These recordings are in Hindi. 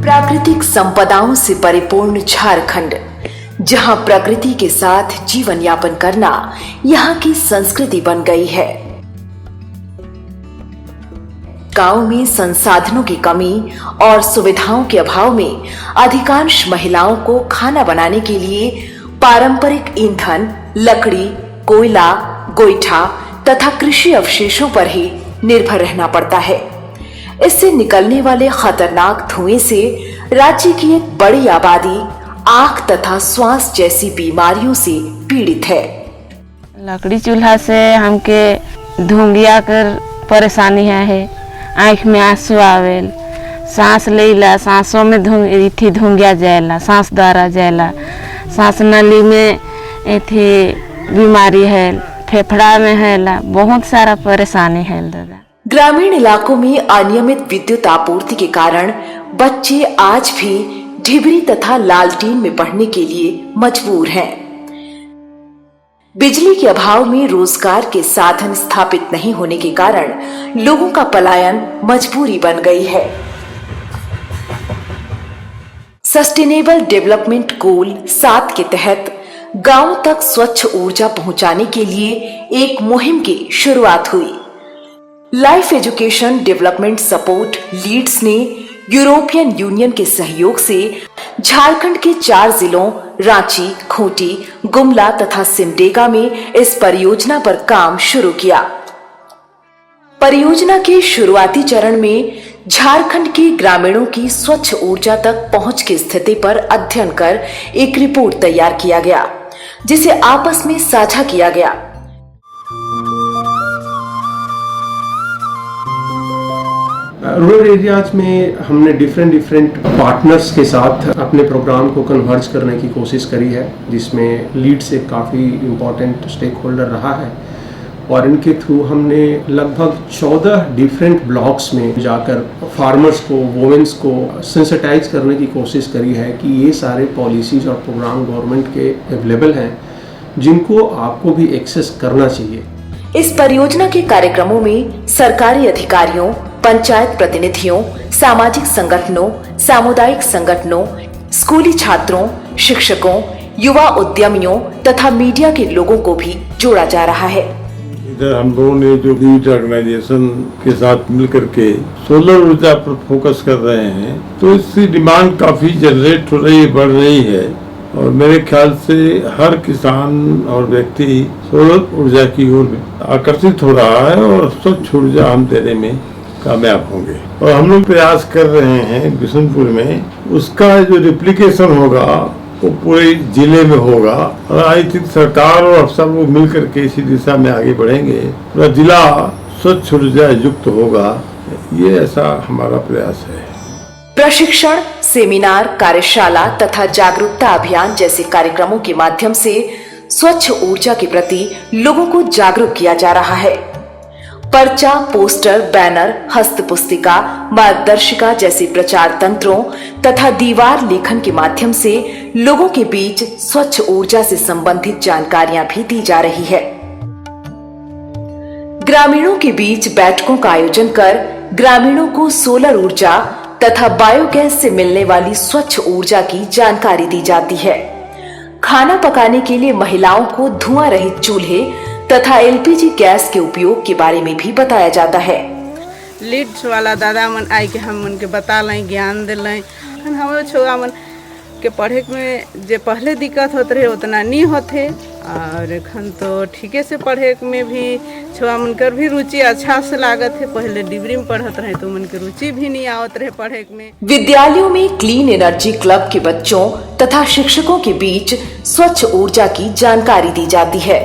प्राकृतिक संपदाओं से परिपूर्ण झारखंड, जहां प्रकृति के साथ जीवन यापन करना यहाँ की संस्कृति बन गई है। गांव में संसाधनों की कमी और सुविधाओं के अभाव में अधिकांश महिलाओं को खाना बनाने के लिए पारंपरिक ईंधन, लकड़ी, कोयला, गोईठा तथा कृषि अवशेषों पर ही निर्भर रहना पड़ता है। इससे निकलने वाले खतरनाक धुएं से राज्य की एक बड़ी आबादी आंख तथा श्वास जैसी बीमारियों से पीड़ित है। लकड़ी चूल्हा से हमके धुंगिया कर परेशानी है, आँख में आंसू आवेल, सांस लेला, सांसों में धुंगिया जाएला, सांस द्वारा जाएला, सांस नली में बीमारी है, फेफड़ा में है, बहुत सारा परेशानी है दादा। ग्रामीण इलाकों में अनियमित विद्युत आपूर्ति के कारण बच्चे आज भी ढिबरी तथा लालटीन में पढ़ने के लिए मजबूर हैं। बिजली के अभाव में रोजगार के साधन स्थापित नहीं होने के कारण लोगों का पलायन मजबूरी बन गई है। सस्टेनेबल डेवलपमेंट गोल 7 के तहत गांव तक स्वच्छ ऊर्जा पहुंचाने के लिए एक मुहिम की शुरुआत हुई। Life Education Development Support LEADS ने यूरोपियन यूनियन के सहयोग से झारखंड के 4 जिलों रांची, खूंटी, गुमला तथा सिमडेगा में इस परियोजना पर काम शुरू किया। परियोजना के शुरुआती चरण में झारखंड के ग्रामीणों की स्वच्छ ऊर्जा तक पहुंच की स्थिति पर अध्ययन कर एक रिपोर्ट तैयार किया गया, जिसे आपस में साझा किया गया। रूरल एरियाज में हमने डिफरेंट पार्टनर्स के साथ अपने प्रोग्राम को कन्वर्ज करने की कोशिश करी है, जिसमें लीड्स एक काफ़ी इम्पोर्टेंट स्टेक होल्डर रहा है और इनके थ्रू हमने लगभग 14 डिफरेंट ब्लॉक्स में जाकर फार्मर्स को, वुमेन्स को सेंसिटाइज करने की कोशिश करी है कि ये सारे पॉलिसीज और प्रोग्राम गवर्नमेंट के अवेलेबल हैं, जिनको आपको भी एक्सेस करना चाहिए। इस परियोजना के कार्यक्रमों में सरकारी अधिकारियों, पंचायत प्रतिनिधियों, सामाजिक संगठनों, सामुदायिक संगठनों, स्कूली छात्रों, शिक्षकों, युवा उद्यमियों तथा मीडिया के लोगों को भी जोड़ा जा रहा है। इधर हम लोगों ने जो लीड ऑर्गेनाइजेशन के साथ मिलकर के सोलर ऊर्जा पर फोकस कर रहे हैं, तो इसकी डिमांड काफी जनरेट हो रही है, बढ़ रही है और मेरे ख्याल से हर किसान और व्यक्ति सोलर ऊर्जा की ओर आकर्षित हो रहा है और स्वच्छ ऊर्जा हम देने में कामयाब होंगे। और हम लोग प्रयास कर रहे हैं बिशनपुर में, उसका जो रिप्लिकेशन होगा वो पूरे जिले में होगा और आई थिंक सरकार और अफसर लोग मिलकर के इसी दिशा में आगे बढ़ेंगे, पूरा जिला स्वच्छ ऊर्जा युक्त होगा, ये ऐसा हमारा प्रयास है। प्रशिक्षण, सेमिनार, कार्यशाला तथा जागरूकता अभियान जैसे कार्यक्रमों के माध्यम से स्वच्छ ऊर्जा के प्रति लोगों को जागरूक किया जा रहा है। पर्चा, पोस्टर, बैनर, हस्तपुस्तिका, मार्गदर्शिका जैसे प्रचार तंत्रों तथा दीवार लेखन के माध्यम से लोगों के बीच स्वच्छ ऊर्जा से संबंधित जानकारियां भी दी जा रही है। ग्रामीणों के बीच बैठकों का आयोजन कर ग्रामीणों को सोलर ऊर्जा तथा बायोगैस से मिलने वाली स्वच्छ ऊर्जा की जानकारी दी जाती है। खाना पकाने के लिए महिलाओं को धुआं रहित चूल्हे तथा एलपीजी गैस के उपयोग के बारे में भी बताया जाता है। लीड्स वाला दादा मन आई के हम उनके बता लें, ज्ञान दिलें। हम छोड़ा मन के पढ़े में जो पहले दिक्कत होते रहे उतना नहीं होते और एखन तो ठीके से पढ़े में भी छोड़ा मन कर भी रुचि अच्छा से लागत है। पहले डिग्री में पढ़त रहे तो मन के रुचि भी नहीं आवत रहे पढ़े में। विद्यालयों में क्लीन एनर्जी क्लब के बच्चों तथा शिक्षकों के बीच स्वच्छ ऊर्जा की जानकारी दी जाती है।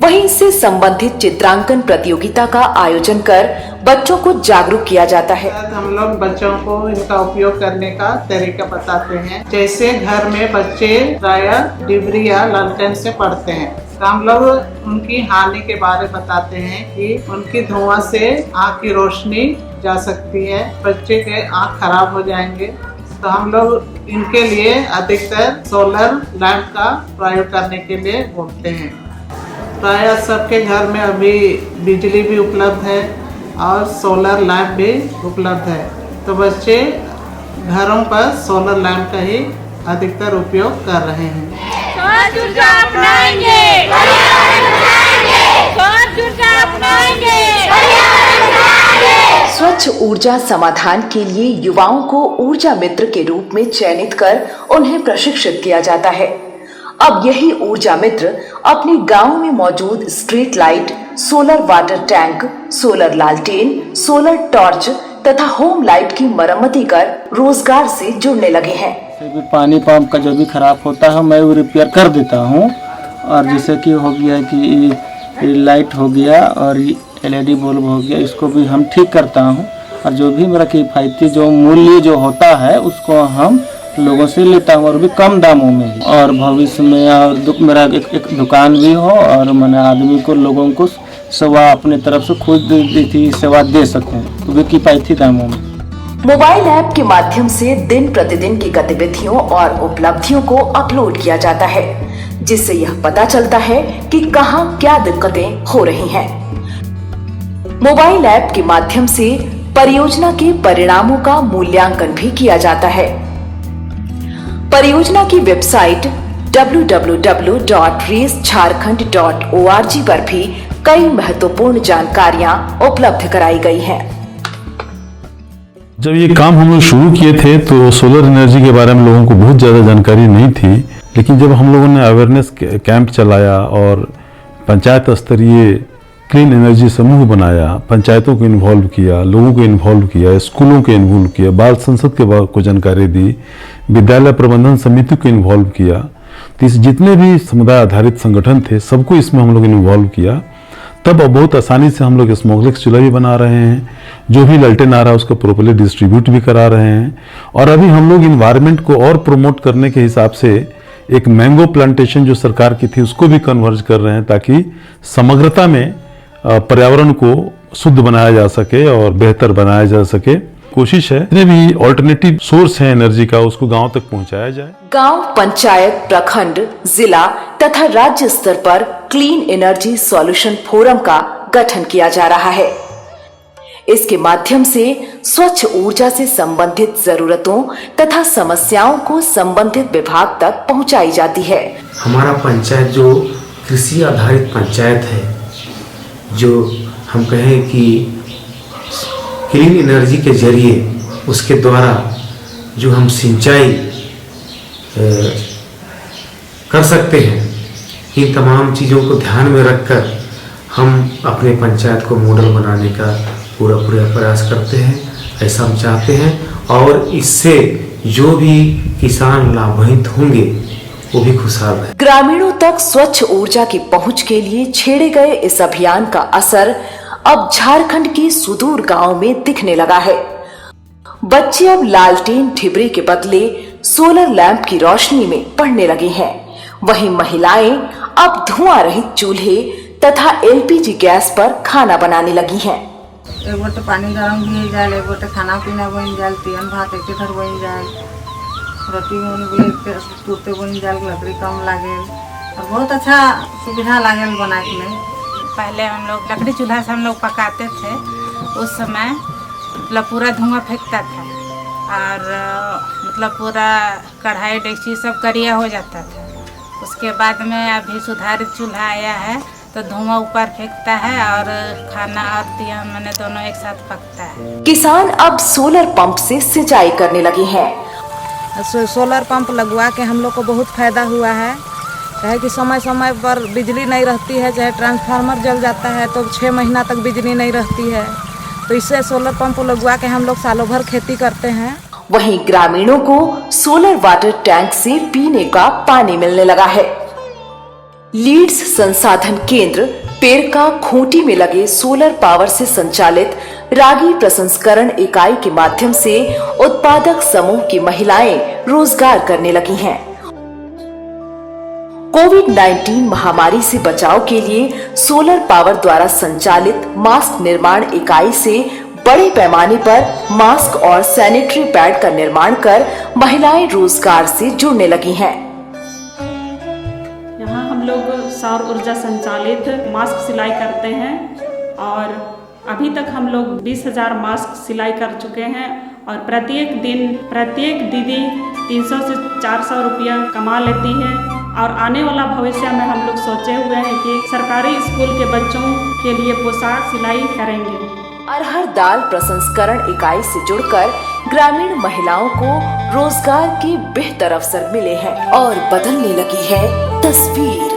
वहीं इससे संबंधित चित्रांकन प्रतियोगिता का आयोजन कर बच्चों को जागरूक किया जाता है। हम लोग बच्चों को इनका उपयोग करने का तरीका बताते हैं। जैसे घर में बच्चे प्रायः डिबरी या लालटेन से पढ़ते हैं, तो हम लोग उनकी हानि के बारे में बताते हैं कि उनकी धुआं से आँख की रोशनी जा सकती है, बच्चे के आँख खराब हो जाएंगे। तो हम लोग इनके लिए अधिकतर सोलर लैंप का प्रयोग करने के लिए बोलते हैं। प्राय सबके घर में अभी बिजली भी उपलब्ध है और सोलर लैंप भी उपलब्ध है, तो बच्चे घरों पर सोलर लैंप का ही अधिकतर उपयोग कर रहे हैं। सौर ऊर्जा अपनाएंगे, सौर ऊर्जा अपनाएंगे। स्वच्छ ऊर्जा समाधान के लिए युवाओं को ऊर्जा मित्र के रूप में चयनित कर उन्हें प्रशिक्षित किया जाता है। अब यही ऊर्जा मित्र अपने गांव में मौजूद street light, solar water tank, solar लालटेन, सोलर टॉर्च तथा होम लाइट की मरम्मती कर रोजगार से जुड़ने लगे हैं। पानी पंप का जो भी खराब होता है मैं वो रिपेयर कर देता हूँ। और जैसे कि हो गया कि लाइट हो गया और LED बल्ब हो गया, इसको भी हम ठीक करता हूँ। और जो भी मेरा किफ़ायती जो मूल्य जो होता है उसको हम लोगों से लेता हूँ और भी कम दामों में। और भविष्य में और मेरा एक दुकान भी हो और मैंने आदमी को लोगों को सेवा अपने तरफ से खुद सेवा दे सकूँ, तो भी किफ़ायती दामों में। मोबाइल ऐप के माध्यम से दिन प्रतिदिन की गतिविधियों और उपलब्धियों को अपलोड किया जाता है, जिससे यह पता चलता है कि कहां क्या दिक्कतें हो रही हैं। मोबाइल ऐप के माध्यम से परियोजना के परिणामों का मूल्यांकन भी किया जाता है। परियोजना की वेबसाइट www.racejharkhand.org पर भी कई महत्वपूर्ण जानकारियां उपलब्ध कराई गई हैं। जब ये काम हम लोग शुरू किए थे तो सोलर एनर्जी के बारे में लोगों को बहुत ज़्यादा जानकारी नहीं थी, लेकिन जब हम लोगों ने अवेयरनेस कैंप चलाया और पंचायत स्तरीय क्लीन एनर्जी समूह बनाया, पंचायतों को इन्वॉल्व किया, लोगों को इन्वॉल्व किया, स्कूलों को इन्वॉल्व किया, बाल संसद के को जानकारी दी, विद्यालय प्रबंधन समिति को इन्वॉल्व किया, तो इस जितने भी समुदाय आधारित संगठन थे सबको इसमें हम लोग इन्वॉल्व किया। तब अब बहुत आसानी से हम लोग स्मोकलेस चूल्हा भी बना रहे हैं, जो भी ललटेन आ रहा है उसको प्रॉपर्ली डिस्ट्रीब्यूट भी करा रहे हैं। और अभी हम लोग इन्वायरमेंट को और प्रमोट करने के हिसाब से एक मैंगो प्लांटेशन जो सरकार की थी उसको भी कन्वर्ज कर रहे हैं, ताकि समग्रता में पर्यावरण को शुद्ध बनाया जा सके और बेहतर बनाया जा सके। कोशिश है जितने भी ऑल्टरनेटिव सोर्स है एनर्जी का उसको गांव तक पहुंचाया जाए। गांव, पंचायत, प्रखंड, जिला तथा राज्य स्तर पर क्लीन एनर्जी सॉल्यूशन फोरम का गठन किया जा रहा है। इसके माध्यम से स्वच्छ ऊर्जा से संबंधित जरूरतों तथा समस्याओं को संबंधित विभाग तक पहुंचाई जाती है। हमारा पंचायत जो कृषि आधारित पंचायत है, जो हम कहें कि क्लीन एनर्जी के जरिए उसके द्वारा जो हम सिंचाई कर सकते हैं, इन तमाम चीज़ों को ध्यान में रखकर हम अपने पंचायत को मॉडल बनाने का पूरा प्रयास करते हैं। ऐसा हम चाहते हैं और इससे जो भी किसान लाभान्वित होंगे वो भी खुशहाल है। ग्रामीणों तक स्वच्छ ऊर्जा की पहुंच के लिए छेड़े गए इस अभियान का असर अब झारखंड के सुदूर गांव में दिखने लगा है। बच्चे अब लालटेन ढिबरी के बदले सोलर लैंप की रोशनी में पढ़ने लगे हैं। वहीं महिलाएं अब धुआं रहित चूल्हे तथा LPG गैस पर खाना बनाने लगी हैं। एक गोटे पानी गरम भी जाए, एक गोटे खाना पीना बन जाए, तीन भात एक घर बन जाए, रोटी भी तुरते बन जाए, लकड़ी कम लागे और बहुत अच्छा सुविधा लागे बनाए में। पहले हम लोग लकड़ी चूल्हा से हम लोग पकाते थे, उस समय मतलब पूरा धुआं फेंकता था और मतलब पूरा कढ़ाई डेगची सब करिया हो जाता था। उसके बाद में अभी सुधारित चूल्हा आया है तो धुआं ऊपर फेंकता है और खाना और तिया मैंने दोनों एक साथ पकता है। किसान अब सोलर पंप से सिंचाई करने लगे हैं। सोलर पंप लगवा के हम लोग को बहुत फायदा हुआ है, चाहे कि समय समय पर बिजली नहीं रहती है, चाहे ट्रांसफार्मर जल जाता है तो 6 महीना तक बिजली नहीं रहती है, तो इससे सोलर पंप लगवा के हम लोग सालों भर खेती करते हैं। वहीं ग्रामीणों को सोलर वाटर टैंक से पीने का पानी मिलने लगा है। लीड्स संसाधन केंद्र पेरका खूंटी में लगे सोलर पावर से संचालित रागी प्रसंस्करण इकाई के माध्यम से उत्पादक समूह की महिलाएं रोजगार करने लगी हैं। कोविड-19 महामारी से बचाव के लिए सोलर पावर द्वारा संचालित मास्क निर्माण इकाई से बड़े पैमाने पर मास्क और सैनिटरी पैड का निर्माण कर महिलाएं रोजगार से जुड़ने लगी हैं। यहाँ हम हम लोग सौर ऊर्जा संचालित मास्क सिलाई करते हैं और अभी तक हम लोग 20,000 मास्क सिलाई कर चुके हैं और प्रत्येक दिन प्रत्येक दीदी 300 से 400 रुपया कमा लेती है। और आने वाला भविष्य में हम लोग सोचे हुए हैं कि सरकारी स्कूल के बच्चों के लिए पोशाक सिलाई करेंगे। अरहर दाल प्रसंस्करण इकाई से जुड़कर ग्रामीण महिलाओं को रोजगार के बेहतर अवसर मिले हैं और बदलने लगी है तस्वीर।